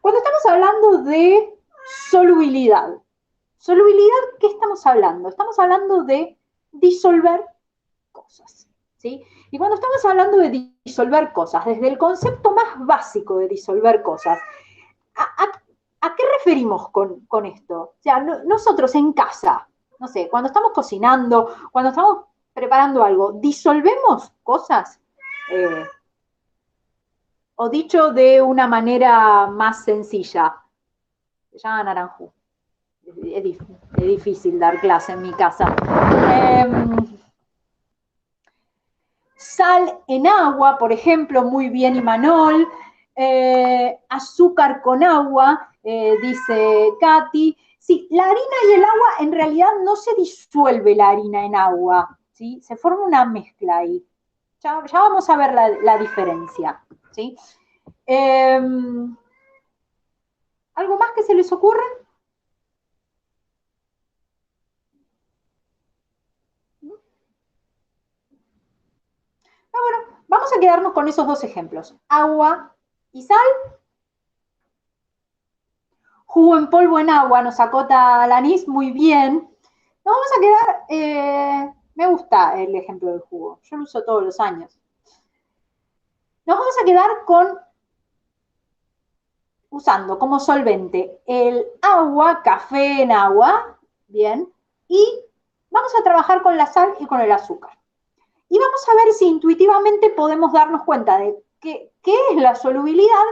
Cuando estamos hablando de solubilidad, ¿qué estamos hablando? Estamos hablando de disolver cosas, ¿sí? Y cuando estamos hablando de disolver cosas, desde el concepto más básico de disolver cosas, ¿a qué referimos con esto? O sea, nosotros en casa, no sé, cuando estamos cocinando, cuando estamos preparando algo, ¿disolvemos cosas? O dicho de una manera más sencilla, se llama naranjú. Es difícil dar clase en mi casa. Sal en agua, por ejemplo, muy bien Imanol. Azúcar con agua, dice Katy. Sí, la harina y el agua en realidad no se disuelve la harina en agua, ¿sí? Se forma una mezcla ahí. Ya vamos a ver la diferencia, ¿sí? ¿Algo más que se les ocurre? Bueno, vamos a quedarnos con esos dos ejemplos. Agua y sal. Jugo en polvo en agua, nos acota Alanis, muy bien. Nos vamos a quedar, me gusta el ejemplo del jugo, yo lo uso todos los años. Nos vamos a quedar usando como solvente el agua, café en agua, bien, y vamos a trabajar con la sal y con el azúcar. Y vamos a ver si intuitivamente podemos darnos cuenta de qué es la solubilidad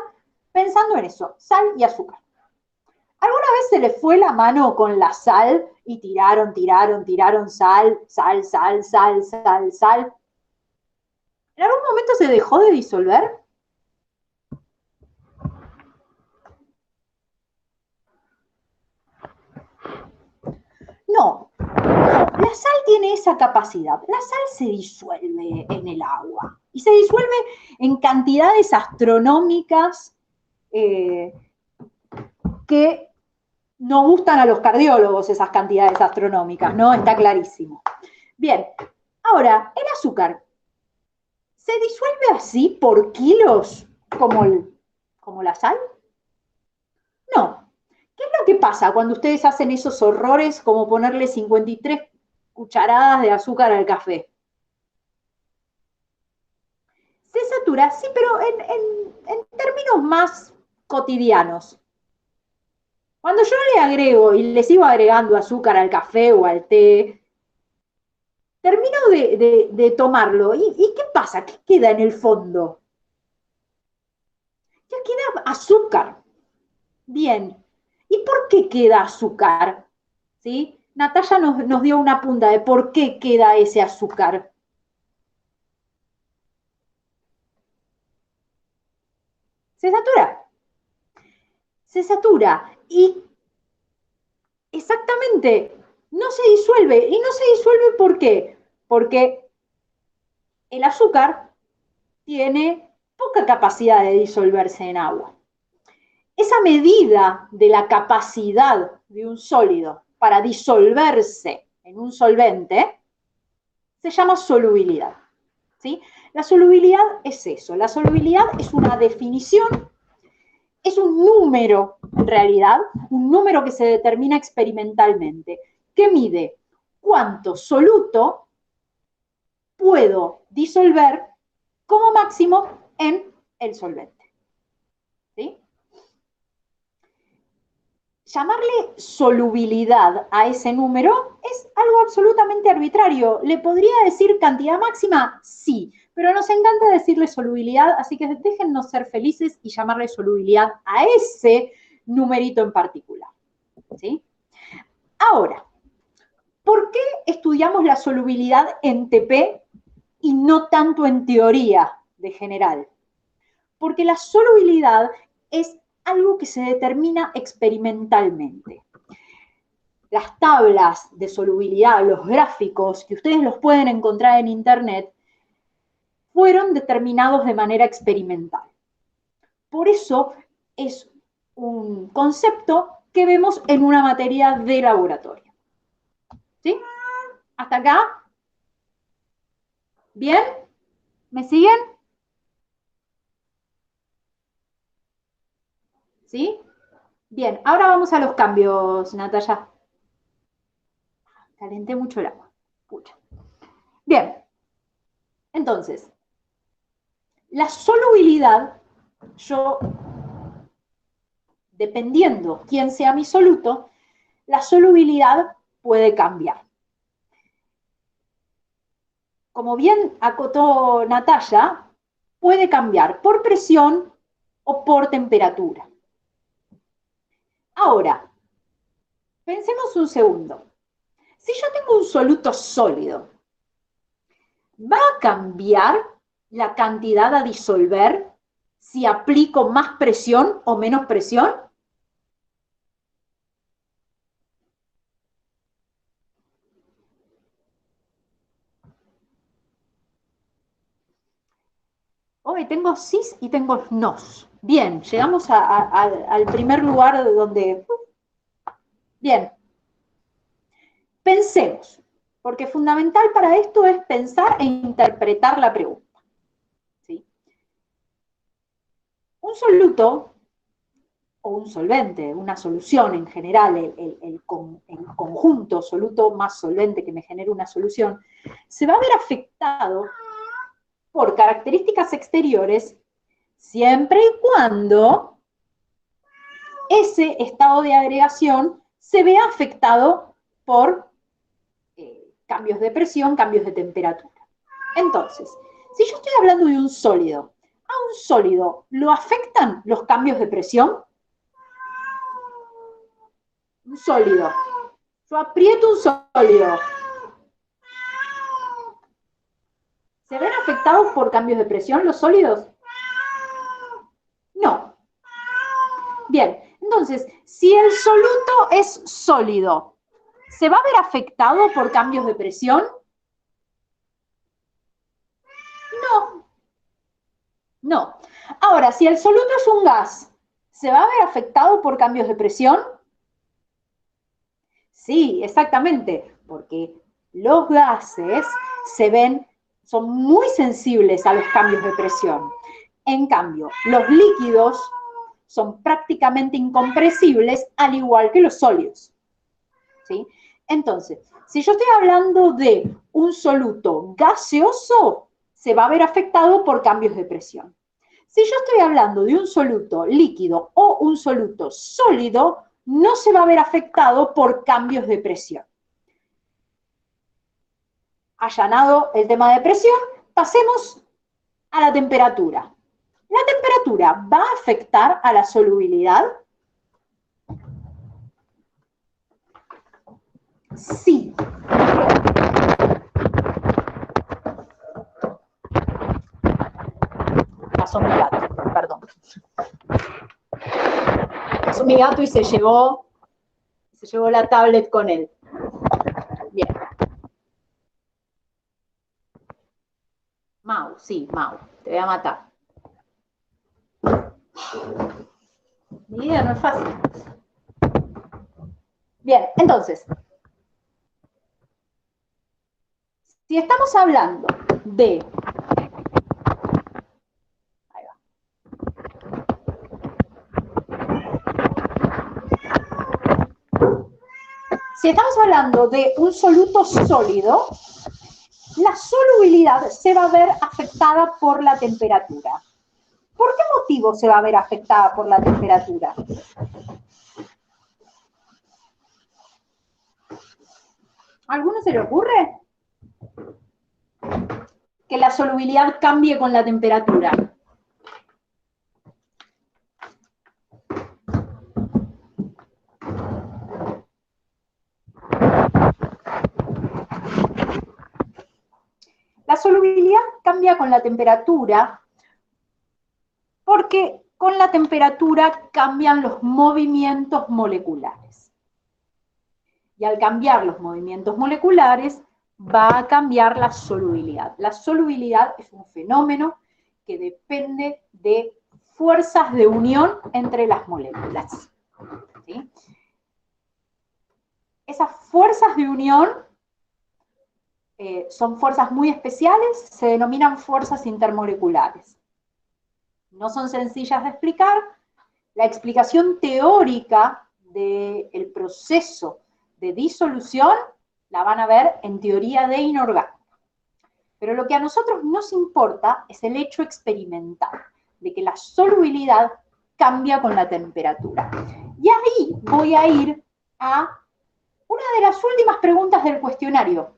pensando en eso, sal y azúcar. ¿Alguna vez se le fue la mano con la sal y tiraron sal, sal, sal, sal, sal, sal? ¿En algún momento se dejó de disolver? No, la sal tiene esa capacidad. La sal se disuelve en el agua y se disuelve en cantidades astronómicas que no gustan a los cardiólogos, esas cantidades astronómicas, ¿no? Está clarísimo. Bien, ahora, el azúcar, ¿se disuelve así por kilos como la sal? No. ¿Qué es lo que pasa cuando ustedes hacen esos horrores como ponerle 53 cucharadas de azúcar al café? Se satura, sí, pero en términos más cotidianos. Cuando yo le agrego y le sigo agregando azúcar al café o al té, termino de tomarlo. ¿Y qué pasa? ¿Qué queda en el fondo? Ya queda azúcar. Bien. ¿Y por qué queda azúcar? ¿Sí? Natalia nos dio una punta de por qué queda ese azúcar. Se satura. Se satura. Y exactamente, no se disuelve. ¿Y no se disuelve por qué? Porque el azúcar tiene poca capacidad de disolverse en agua. Esa medida de la capacidad de un sólido para disolverse en un solvente se llama solubilidad. ¿Sí? La solubilidad es eso. La solubilidad es una definición, es un número, en realidad, un número que se determina experimentalmente, que mide cuánto soluto puedo disolver como máximo en el solvente. ¿Sí? Llamarle solubilidad a ese número es algo absolutamente arbitrario. ¿Le podría decir cantidad máxima? Sí, pero nos encanta decirle solubilidad, así que déjennos ser felices y llamarle solubilidad a ese numerito en particular. ¿Sí? Ahora, ¿por qué estudiamos la solubilidad en TP y no tanto en teoría de general? Porque la solubilidad es algo que se determina experimentalmente. Las tablas de solubilidad, los gráficos, que ustedes los pueden encontrar en internet, fueron determinados de manera experimental. Por eso es un concepto que vemos en una materia de laboratorio. ¿Sí? ¿Hasta acá? ¿Bien? ¿Me siguen? ¿Sí? Bien, ahora vamos a los cambios, Natalia. Calenté mucho el agua. Pucha. Bien, entonces, la solubilidad, yo, dependiendo quién sea mi soluto, la solubilidad puede cambiar. Como bien acotó Natalia, puede cambiar por presión o por temperatura. Ahora, pensemos un segundo. Si yo tengo un soluto sólido, ¿va a cambiar la cantidad a disolver si aplico más presión o menos presión? Hoy tengo sís y tengo nos. Bien, llegamos al primer lugar donde... Bien, pensemos, porque fundamental para esto es pensar e interpretar la pregunta. ¿Sí? Un soluto o un solvente, una solución en general, el conjunto soluto más solvente que me genere una solución, se va a ver afectado por características exteriores siempre y cuando ese estado de agregación se vea afectado por cambios de presión, cambios de temperatura. Entonces, si yo estoy hablando de un sólido, ¿a un sólido lo afectan los cambios de presión? Un sólido. Yo aprieto un sólido. ¿Se ven afectados por cambios de presión los sólidos? No. Bien, entonces, si el soluto es sólido, ¿se va a ver afectado por cambios de presión? No. No. Ahora, si el soluto es un gas, ¿se va a ver afectado por cambios de presión? Sí, exactamente, porque los gases son muy sensibles a los cambios de presión. En cambio, los líquidos son prácticamente incompresibles, al igual que los sólidos. ¿Sí? Entonces, si yo estoy hablando de un soluto gaseoso, se va a ver afectado por cambios de presión. Si yo estoy hablando de un soluto líquido o un soluto sólido, no se va a ver afectado por cambios de presión. Allanado el tema de presión, pasemos a la temperatura. ¿La temperatura va a afectar a la solubilidad? Sí. Pasó mi gato, perdón. Pasó mi gato y se llevó la tablet con él. Bien. Mau, sí, Mau, te voy a matar. Mi vida no es fácil. Bien, entonces, si estamos hablando de... Ahí va. Si estamos hablando de un soluto sólido, la solubilidad se va a ver afectada por la temperatura. ¿Por qué motivo se va a ver afectada por la temperatura? ¿A alguno se le ocurre? Que la solubilidad cambie con la temperatura. La solubilidad cambia con la temperatura porque con la temperatura cambian los movimientos moleculares. Y al cambiar los movimientos moleculares, va a cambiar la solubilidad. La solubilidad es un fenómeno que depende de fuerzas de unión entre las moléculas. ¿Sí? Esas fuerzas de unión son fuerzas muy especiales, se denominan fuerzas intermoleculares. No son sencillas de explicar, La explicación teórica del proceso de disolución la van a ver en teoría de inorgánica. Pero lo que a nosotros nos importa es el hecho experimental, de que la solubilidad cambia con la temperatura. Y ahí voy a ir a una de las últimas preguntas del cuestionario.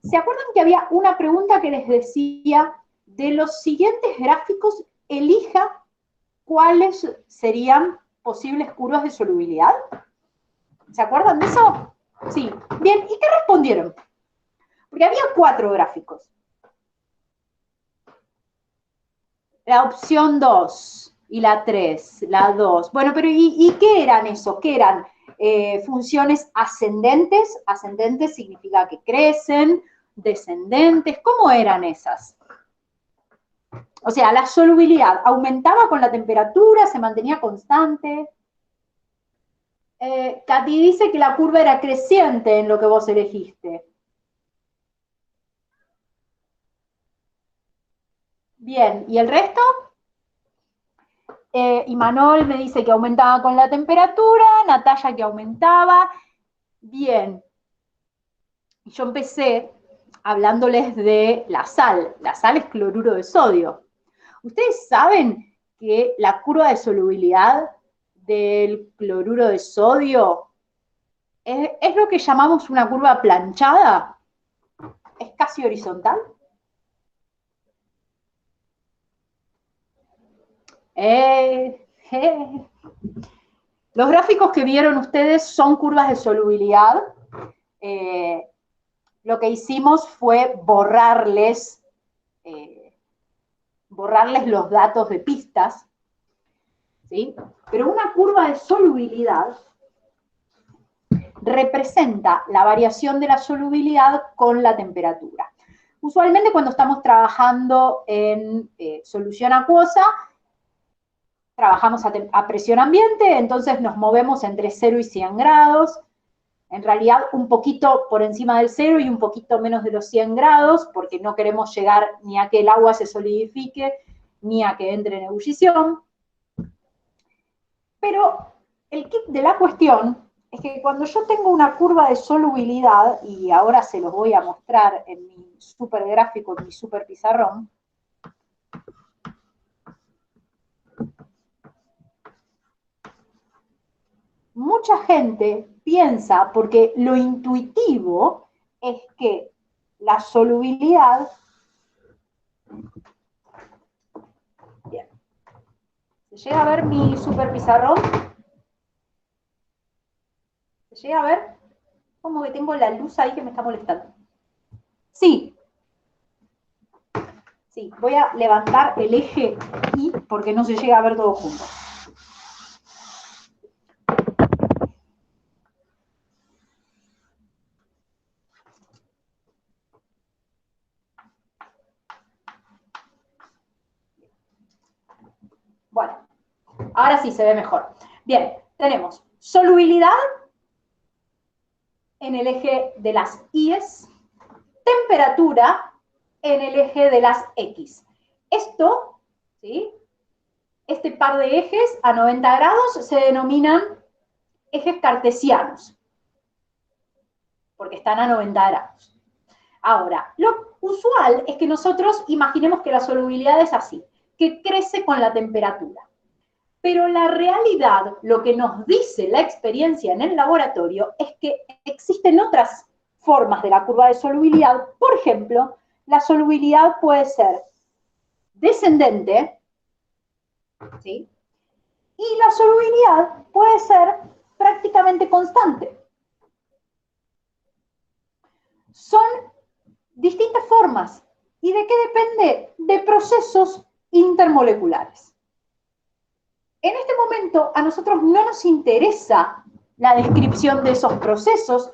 ¿Se acuerdan que había una pregunta que les decía, de los siguientes gráficos, elija cuáles serían posibles curvas de solubilidad? ¿Se acuerdan de eso? Sí. Bien, ¿y qué respondieron? Porque había 4 gráficos. La opción 2 y la 3, la 2. Bueno, pero ¿y qué eran eso? ¿Qué eran? Funciones ascendentes. Ascendentes significa que crecen. Descendentes. ¿Cómo eran esas? O sea, la solubilidad aumentaba con la temperatura, se mantenía constante. Katy dice que la curva era creciente en lo que vos elegiste. Bien, ¿y el resto? Imanol me dice que aumentaba con la temperatura, Natalia que aumentaba. Bien. Y yo empecé hablándoles de la sal. La sal es cloruro de sodio. ¿Ustedes saben que la curva de solubilidad del cloruro de sodio es lo que llamamos una curva planchada? Es casi horizontal. Los gráficos que vieron ustedes son curvas de solubilidad. Lo que hicimos fue borrarles los datos de pistas, ¿sí? Pero una curva de solubilidad representa la variación de la solubilidad con la temperatura. Usualmente cuando estamos trabajando en solución acuosa, trabajamos a presión ambiente, entonces nos movemos entre 0 y 100 grados, en realidad un poquito por encima del 0 y un poquito menos de los 100 grados, porque no queremos llegar ni a que el agua se solidifique, ni a que entre en ebullición. Pero el kit de la cuestión es que cuando yo tengo una curva de solubilidad, y ahora se los voy a mostrar en mi super gráfico, en mi super pizarrón, mucha gente piensa, porque lo intuitivo es que la solubilidad, bien, ¿se llega a ver mi super pizarrón? ¿Se llega a ver? Como que tengo la luz ahí que me está molestando. Sí. Sí, voy a levantar el eje Y porque no se llega a ver todo junto. Bueno, ahora sí se ve mejor. Bien, tenemos solubilidad en el eje de las I's, temperatura en el eje de las X. Esto, ¿sí? Este par de ejes a 90 grados se denominan ejes cartesianos, porque están a 90 grados. Ahora, lo usual es que nosotros imaginemos que la solubilidad es así, que crece con la temperatura. Pero la realidad, lo que nos dice la experiencia en el laboratorio, es que existen otras formas de la curva de solubilidad. Por ejemplo, la solubilidad puede ser descendente, ¿sí? Y la solubilidad puede ser prácticamente constante. Son distintas formas. ¿Y de qué depende? De procesos intermoleculares. En este momento a nosotros no nos interesa la descripción de esos procesos.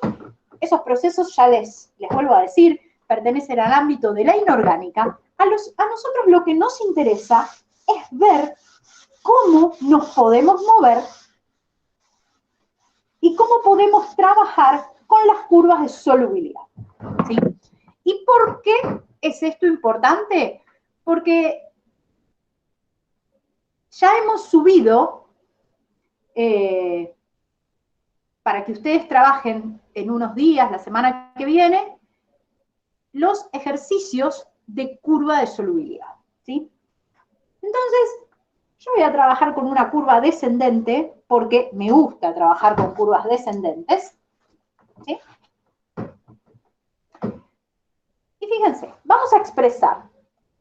Esos procesos, ya les vuelvo a decir, pertenecen al ámbito de la inorgánica. A nosotros lo que nos interesa es ver cómo nos podemos mover y cómo podemos trabajar con las curvas de solubilidad, ¿sí? ¿Y por qué es esto importante? Porque ya hemos subido para que ustedes trabajen en unos días, la semana que viene, los ejercicios de curva de solubilidad, ¿sí? Entonces, yo voy a trabajar con una curva descendente, porque me gusta trabajar con curvas descendentes, ¿sí? Y fíjense, vamos a expresar.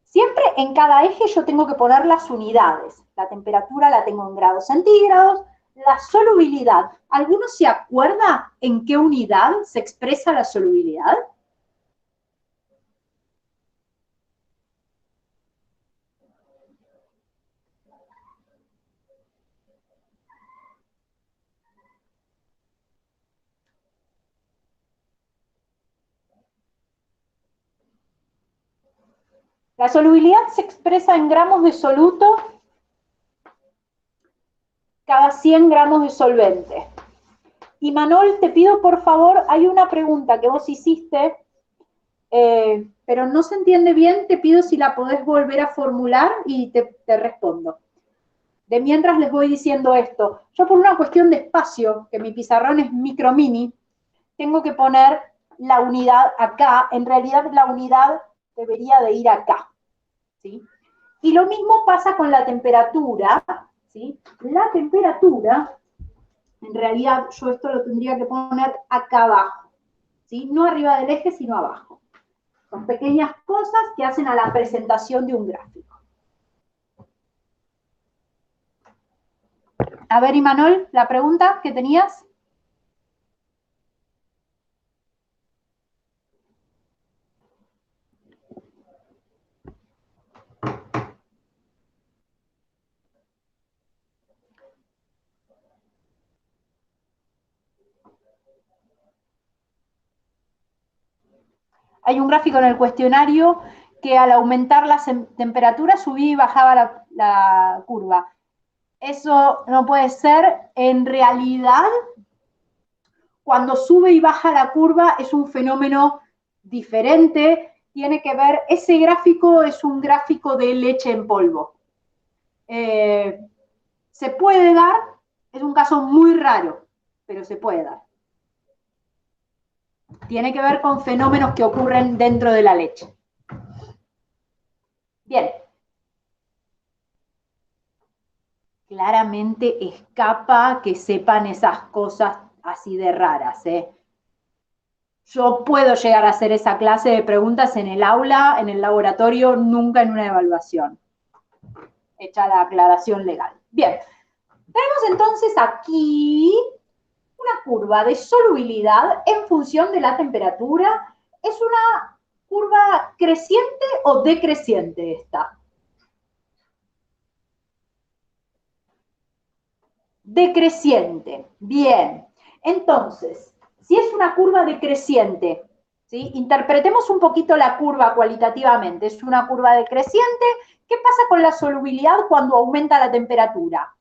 Siempre en cada eje yo tengo que poner las unidades. La temperatura la tengo en grados centígrados, la solubilidad. ¿Alguno se acuerda en qué unidad se expresa la solubilidad? La solubilidad se expresa en gramos de soluto cada 100 gramos de solvente. Y Manol, te pido por favor, hay una pregunta que vos hiciste, pero no se entiende bien, te pido si la podés volver a formular y te respondo. De mientras les voy diciendo esto, yo por una cuestión de espacio, que mi pizarrón es micro mini, tengo que poner la unidad acá, en realidad la unidad debería de ir acá, ¿sí? Y lo mismo pasa con la temperatura, ¿sí? La temperatura, en realidad yo esto lo tendría que poner acá abajo, ¿sí? No arriba del eje, sino abajo. Son pequeñas cosas que hacen a la presentación de un gráfico. A ver, Imanol, la pregunta que tenías. Hay un gráfico en el cuestionario que al aumentar las temperaturas subía y bajaba la curva. Eso no puede ser. En realidad, cuando sube y baja la curva es un fenómeno diferente. Tiene que ver, ese gráfico es un gráfico de leche en polvo. Se puede dar, es un caso muy raro, pero se puede dar. Tiene que ver con fenómenos que ocurren dentro de la leche. Bien. Claramente escapa que sepan esas cosas así de raras, ¿eh? Yo puedo llegar a hacer esa clase de preguntas en el aula, en el laboratorio, nunca en una evaluación. Hecha la aclaración legal. Bien, tenemos entonces aquí una curva de solubilidad en función de la temperatura. ¿Es una curva creciente o decreciente esta? Decreciente. Bien. Entonces, si es una curva decreciente, ¿sí? Interpretemos un poquito la curva cualitativamente. Es una curva decreciente. ¿Qué pasa con la solubilidad cuando aumenta la temperatura?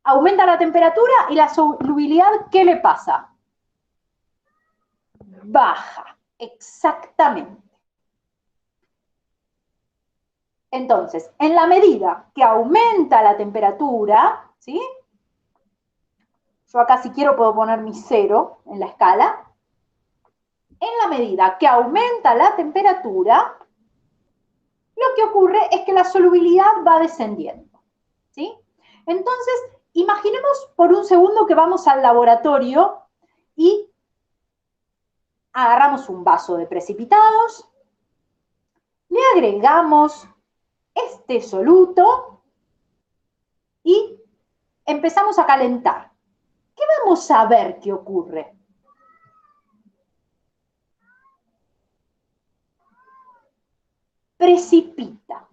Aumenta la temperatura y la solubilidad, ¿qué le pasa? Baja. Exactamente. Entonces, en la medida que aumenta la temperatura, ¿sí? Yo acá si quiero puedo poner mi 0 en la escala. En la medida que aumenta la temperatura, lo que ocurre es que la solubilidad va descendiendo, ¿sí? Entonces, imaginemos por un segundo que vamos al laboratorio y agarramos un vaso de precipitados, le agregamos este soluto y empezamos a calentar. ¿Qué vamos a ver que ocurre? Precipita,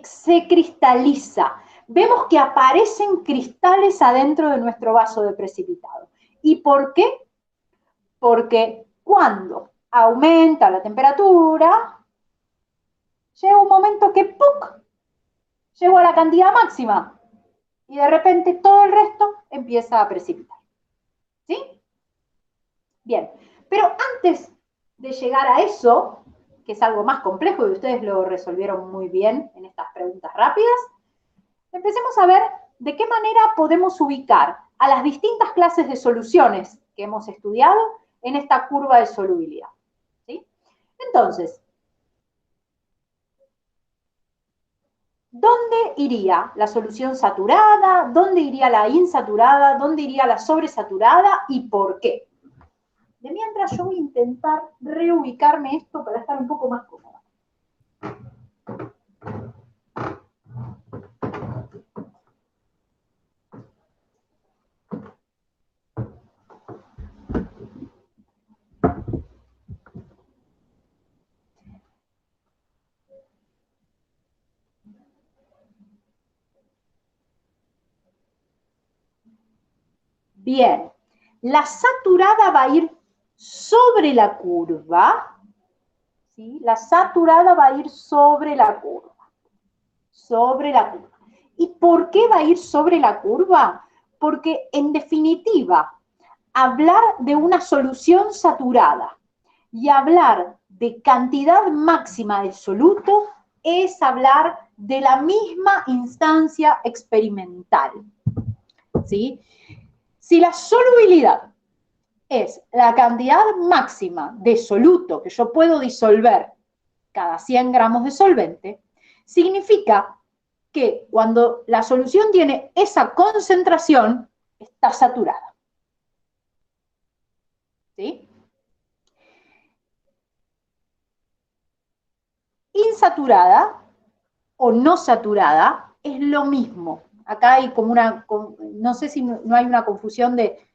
se cristaliza. Vemos que aparecen cristales adentro de nuestro vaso de precipitado. ¿Y por qué? Porque cuando aumenta la temperatura, llega un momento que ¡puc! Llegó a la cantidad máxima y de repente todo el resto empieza a precipitar. ¿Sí? Bien, pero antes de llegar a eso, que es algo más complejo y ustedes lo resolvieron muy bien en estas preguntas rápidas, empecemos a ver ¿de qué manera podemos ubicar a las distintas clases de soluciones que hemos estudiado en esta curva de solubilidad? ¿Sí? Entonces, ¿dónde iría la solución saturada? ¿Dónde iría la insaturada? ¿Dónde iría la sobresaturada? ¿Y por qué? De mientras yo voy a intentar reubicarme esto para estar un poco más cómoda. Bien, la saturada va a ir sobre la curva, ¿sí? La saturada va a ir sobre la curva, sobre la curva. ¿Y por qué va a ir sobre la curva? Porque en definitiva, hablar de una solución saturada y hablar de cantidad máxima de soluto es hablar de la misma instancia experimental, ¿sí? Si la solubilidad es la cantidad máxima de soluto que yo puedo disolver cada 100 gramos de solvente, significa que cuando la solución tiene esa concentración, está saturada. ¿Sí? Insaturada o no saturada es lo mismo. Acá hay como una, no sé si no hay una confusión de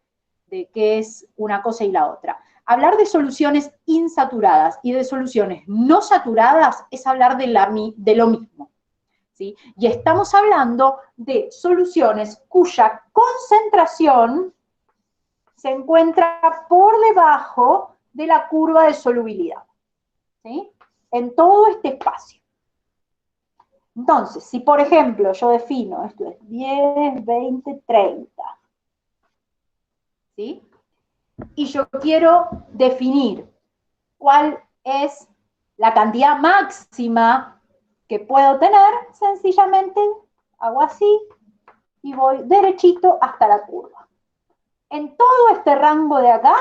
qué es una cosa y la otra. Hablar de soluciones insaturadas y de soluciones no saturadas es hablar de lo mismo. ¿Sí? Y estamos hablando de soluciones cuya concentración se encuentra por debajo de la curva de solubilidad, ¿sí? En todo este espacio. Entonces, si por ejemplo yo defino, esto es 10, 20, 30, ¿sí? Y yo quiero definir cuál es la cantidad máxima que puedo tener, sencillamente hago así y voy derechito hasta la curva. En todo este rango de acá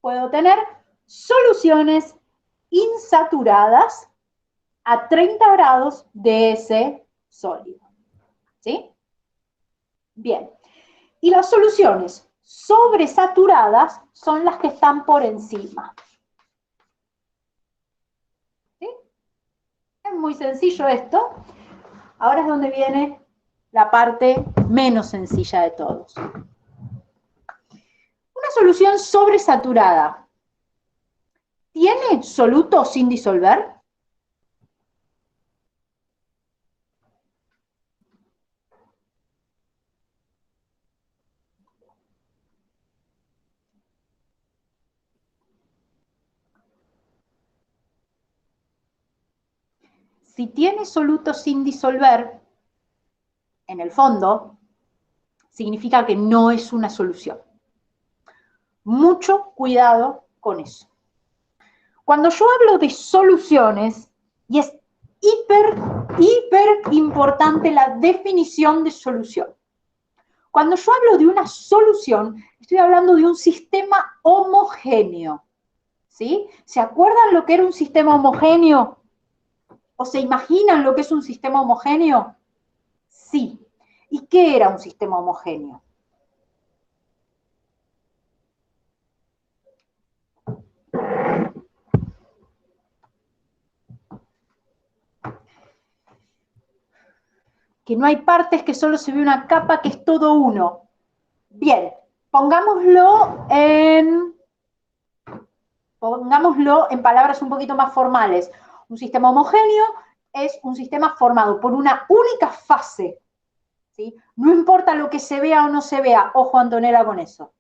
puedo tener soluciones insaturadas a 30 grados de ese sólido. ¿Sí? Bien. Y las soluciones sobresaturadas son las que están por encima. ¿Sí? Es muy sencillo esto. Ahora es donde viene la parte menos sencilla de todos. Una solución sobresaturada, ¿tiene soluto sin disolver? Si tiene soluto sin disolver, en el fondo, significa que no es una solución. Mucho cuidado con eso. Cuando yo hablo de soluciones, y es hiper importante la definición de solución. Cuando yo hablo de una solución, estoy hablando de un sistema homogéneo. ¿Sí? ¿Se acuerdan lo que era un sistema homogéneo? ¿O se imaginan lo que es un sistema homogéneo? Sí. ¿Y qué era un sistema homogéneo? Que no hay partes, que solo se ve una capa, que es todo uno. Bien, pongámoslo en palabras un poquito más formales. Un sistema homogéneo es un sistema formado por una única fase. ¿Sí? No importa lo que se vea o no se vea, ojo Antonella con eso.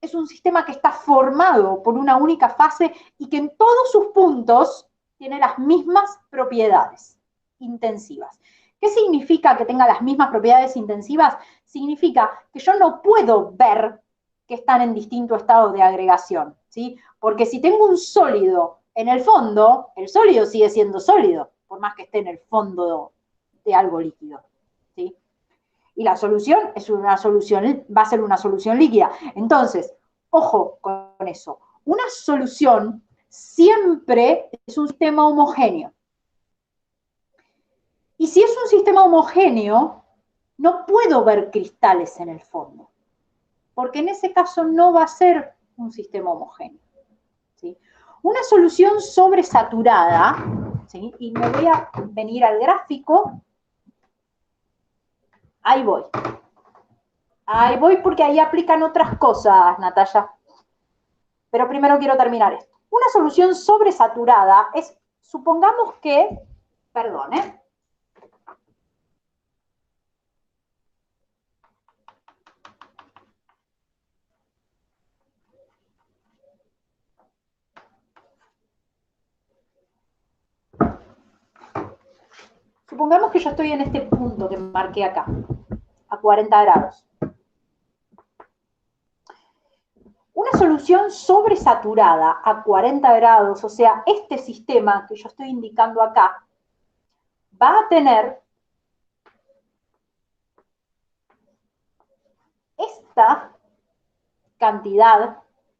Es un sistema que está formado por una única fase y que en todos sus puntos tiene las mismas propiedades intensivas. ¿Qué significa que tenga las mismas propiedades intensivas? Significa que yo no puedo ver que están en distinto estado de agregación, ¿sí? Porque si tengo un sólido en el fondo, el sólido sigue siendo sólido, por más que esté en el fondo de algo líquido, ¿sí? Y la solución es una solución, va a ser una solución líquida. Entonces, ojo con eso. Una solución siempre es un sistema homogéneo. Y si es un sistema homogéneo, no puedo ver cristales en el fondo, porque en ese caso no va a ser un sistema homogéneo, ¿sí? Una solución sobresaturada, ¿sí? Y me voy a venir al gráfico. Ahí voy. Ahí voy porque ahí aplican otras cosas, Natalia. Pero primero quiero terminar esto. Una solución sobresaturada es, supongamos que, perdón, supongamos que yo estoy en este punto que marqué acá, a 40 grados. Una solución sobresaturada a 40 grados, o sea, este sistema que yo estoy indicando acá, va a tener esta cantidad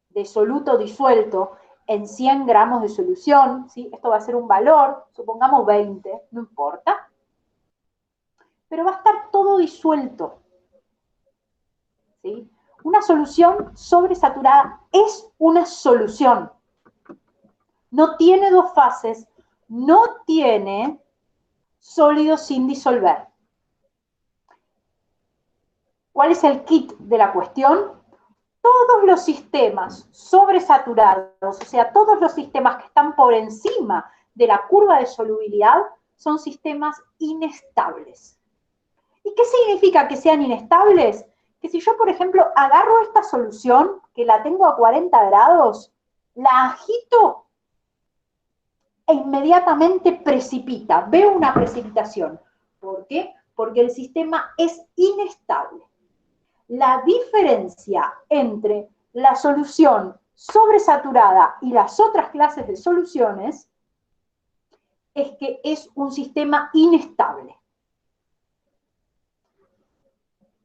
de soluto disuelto en 100 gramos de solución, ¿sí? Esto va a ser un valor, supongamos 20, no importa, pero va a estar todo disuelto, ¿sí? Una solución sobresaturada es una solución. No tiene dos fases, no tiene sólido sin disolver. ¿Cuál es el kit de la cuestión? Todos los sistemas sobresaturados, o sea, todos los sistemas que están por encima de la curva de solubilidad, son sistemas inestables. ¿Y qué significa que sean inestables? Que si yo, por ejemplo, agarro esta solución, que la tengo a 40 grados, la agito e inmediatamente precipita, veo una precipitación. ¿Por qué? Porque el sistema es inestable. La diferencia entre la solución sobresaturada y las otras clases de soluciones es que es un sistema inestable.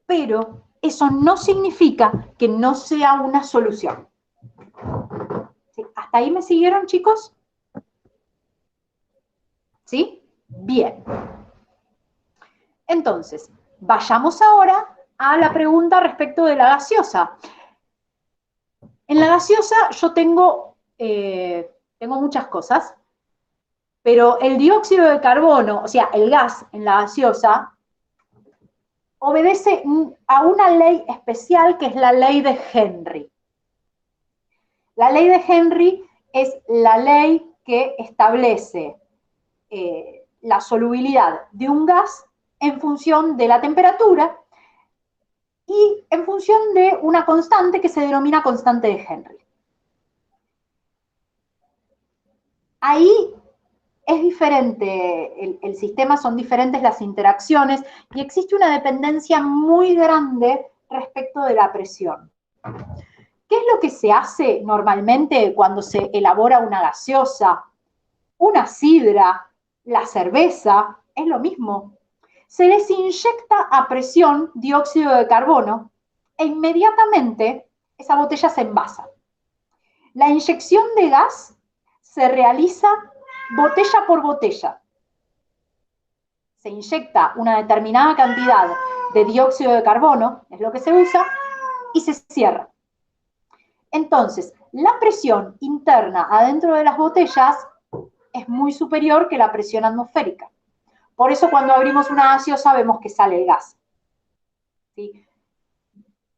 Pero eso no significa que no sea una solución. ¿Sí? ¿Hasta ahí me siguieron, chicos? ¿Sí? Bien. Entonces, vayamos ahora a la pregunta respecto de la gaseosa. En la gaseosa yo tengo muchas cosas, pero el dióxido de carbono, o sea, el gas en la gaseosa, obedece a una ley especial que es la ley de Henry. La ley de Henry es la ley que establece la solubilidad de un gas en función de la temperatura y en función de una constante que se denomina constante de Henry. Ahí es diferente el sistema, son diferentes las interacciones y existe una dependencia muy grande respecto de la presión. ¿Qué es lo que se hace normalmente cuando se elabora una gaseosa, una sidra, la cerveza? Es lo mismo. Se les inyecta a presión dióxido de carbono e inmediatamente esa botella se envasa. La inyección de gas se realiza botella por botella. Se inyecta una determinada cantidad de dióxido de carbono, es lo que se usa, y se cierra. Entonces, la presión interna adentro de las botellas es muy superior que la presión atmosférica. Por eso cuando abrimos una gaseosa vemos que sale el gas. ¿Sí?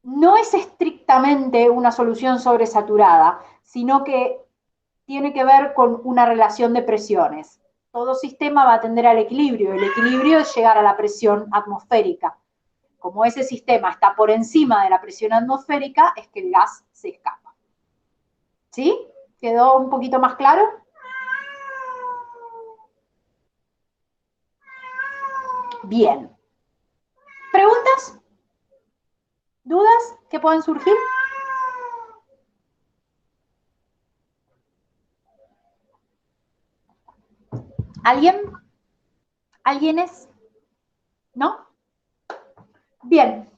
No es estrictamente una solución sobresaturada, sino que tiene que ver con una relación de presiones. Todo sistema va a tender al equilibrio. El equilibrio es llegar a la presión atmosférica. Como ese sistema está por encima de la presión atmosférica, es que el gas se escapa. ¿Sí? ¿Quedó un poquito más claro? Bien. ¿Preguntas? ¿Dudas que pueden surgir? ¿Alguien? ¿Alguienes? ¿no? Bien.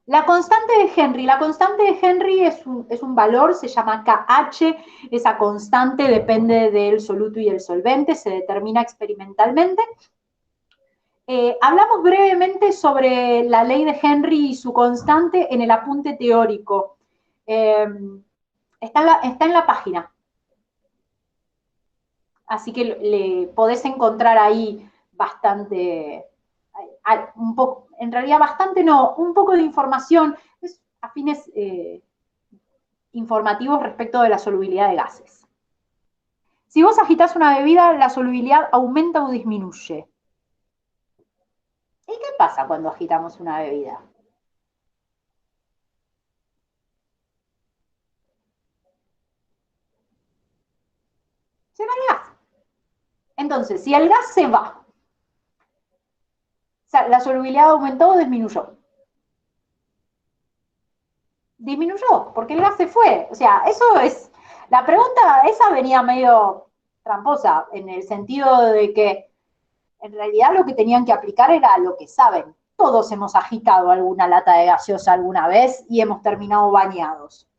La constante de Henry es un valor, se llama KH, esa constante depende del soluto y el solvente, se determina experimentalmente. Hablamos brevemente sobre la ley de Henry y su constante en el apunte teórico. Está en la página. Así que le podés encontrar ahí bastante, un poco, en realidad bastante no, un poco de información a fines informativos respecto de la solubilidad de gases. Si vos agitás una bebida, la solubilidad aumenta o disminuye. ¿Y qué pasa cuando agitamos una bebida? Se va el gas. Entonces, si el gas se va, o sea, la solubilidad aumentó o disminuyó. Disminuyó, porque el gas se fue. O sea, eso es. La pregunta esa venía medio tramposa, en el sentido de que en realidad lo que tenían que aplicar era lo que saben. Todos hemos agitado alguna lata de gaseosa alguna vez y hemos terminado bañados.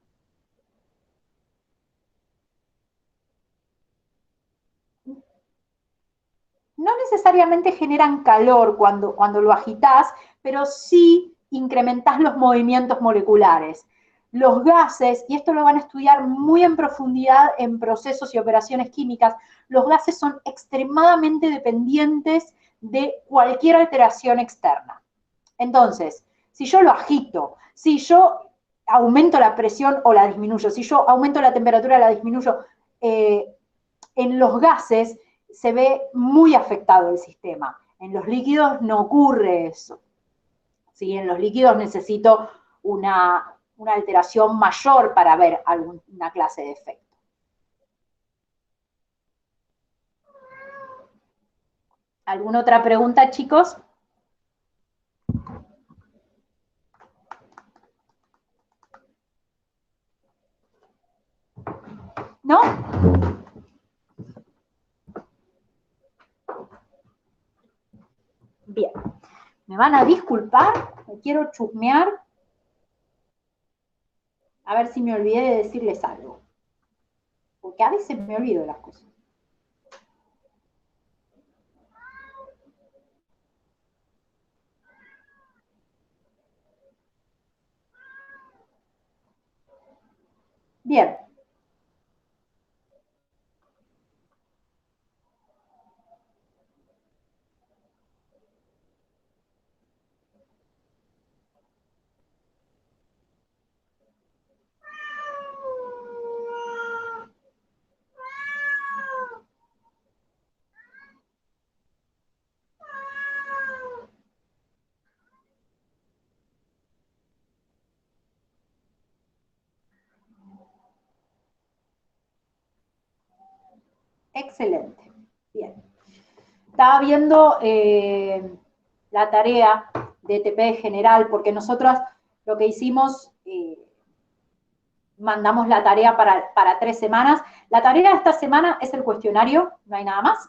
No necesariamente generan calor cuando lo agitas, pero sí incrementas los movimientos moleculares. Los gases, y esto lo van a estudiar muy en profundidad en procesos y operaciones químicas, los gases son extremadamente dependientes de cualquier alteración externa. Entonces, si yo lo agito, si yo aumento la presión o la disminuyo, si yo aumento la temperatura o la disminuyo, en los gases se ve muy afectado el sistema. En los líquidos no ocurre eso. ¿Sí? En los líquidos necesito una alteración mayor para ver alguna clase de efecto. ¿Alguna otra pregunta, chicos? ¿No? Bien. Me van a disculpar, me quiero chusmear. A ver si me olvidé de decirles algo. Porque a veces me olvido de las cosas. Bien. Excelente. Bien. Estaba viendo la tarea de TP general, porque nosotros lo que hicimos, mandamos la tarea para 3 semanas. La tarea de esta semana es el cuestionario, no hay nada más.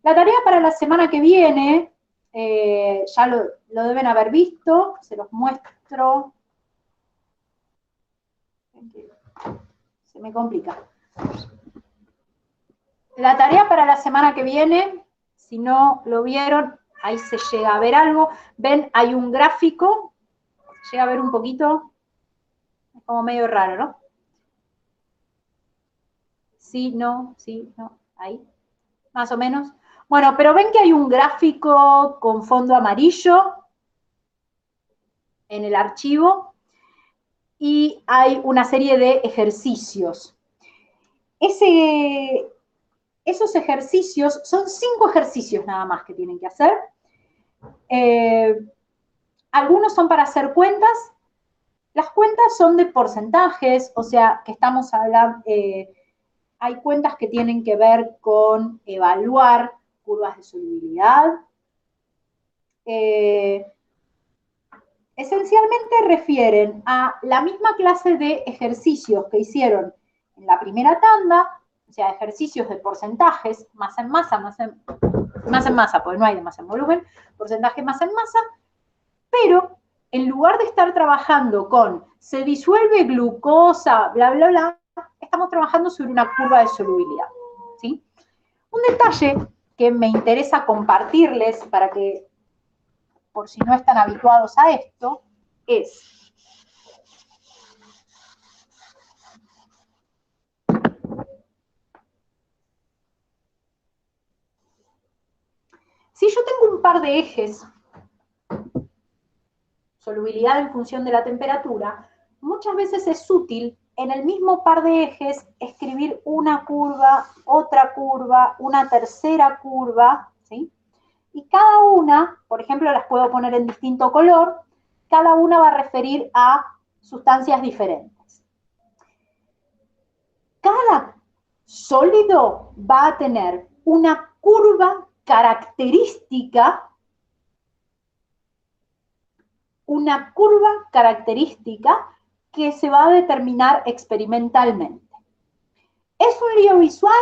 La tarea para la semana que viene, ya lo deben haber visto, se los muestro. Se me complica. La tarea para la semana que viene, si no lo vieron, ahí se llega a ver algo. Ven, hay un gráfico, llega a ver un poquito, es como medio raro, ¿no? Sí, no, ahí, más o menos. Bueno, pero ven que hay un gráfico con fondo amarillo en el archivo y hay una serie de ejercicios. Esos ejercicios son 5 ejercicios nada más que tienen que hacer. Algunos son para hacer cuentas. Las cuentas son de porcentajes, o sea, que estamos hablando, hay cuentas que tienen que ver con evaluar curvas de solubilidad. Esencialmente refieren a la misma clase de ejercicios que hicieron en la primera tanda, o sea, ejercicios de porcentajes, masa en masa, masa en masa, porque no hay de masa en volumen, porcentaje masa en masa, pero en lugar de estar trabajando con se disuelve glucosa, bla, bla, bla, estamos trabajando sobre una curva de solubilidad, ¿sí? Un detalle que me interesa compartirles para que, por si no están habituados a esto, es si yo tengo un par de ejes, solubilidad en función de la temperatura, muchas veces es útil en el mismo par de ejes escribir una curva, una tercera curva, ¿sí? Y cada una, por ejemplo, las puedo poner en distinto color, cada una va a referir a sustancias diferentes. Cada sólido va a tener una curva característica que se va a determinar experimentalmente. ¿Es un lío visual?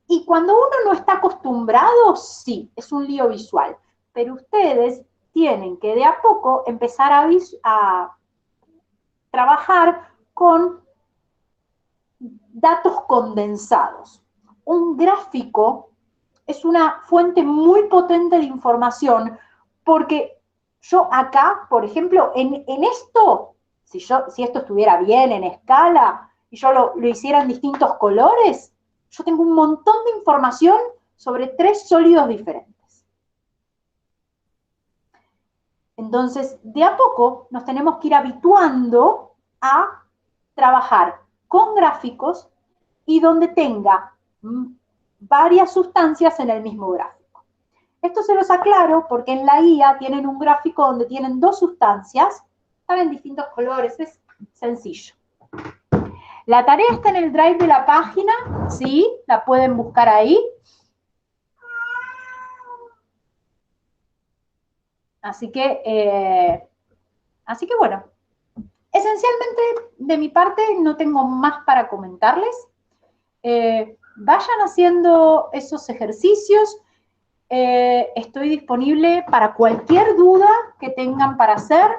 Y cuando uno no está acostumbrado, sí, es un lío visual. Pero ustedes tienen que de a poco empezar a trabajar con datos condensados. Un gráfico es una fuente muy potente de información porque yo acá, por ejemplo, en esto, si esto estuviera bien en escala y yo lo hiciera en distintos colores, yo tengo un montón de información sobre 3 sólidos diferentes. Entonces, de a poco nos tenemos que ir habituando a trabajar con gráficos y donde tenga varias sustancias en el mismo gráfico. Esto se los aclaro porque en la guía tienen un gráfico donde tienen 2 sustancias, están en distintos colores, es sencillo. La tarea está en el drive de la página, ¿sí? La pueden buscar ahí. Así que bueno, esencialmente de mi parte no tengo más para comentarles. Vayan haciendo esos ejercicios. Estoy disponible para cualquier duda que tengan para hacer.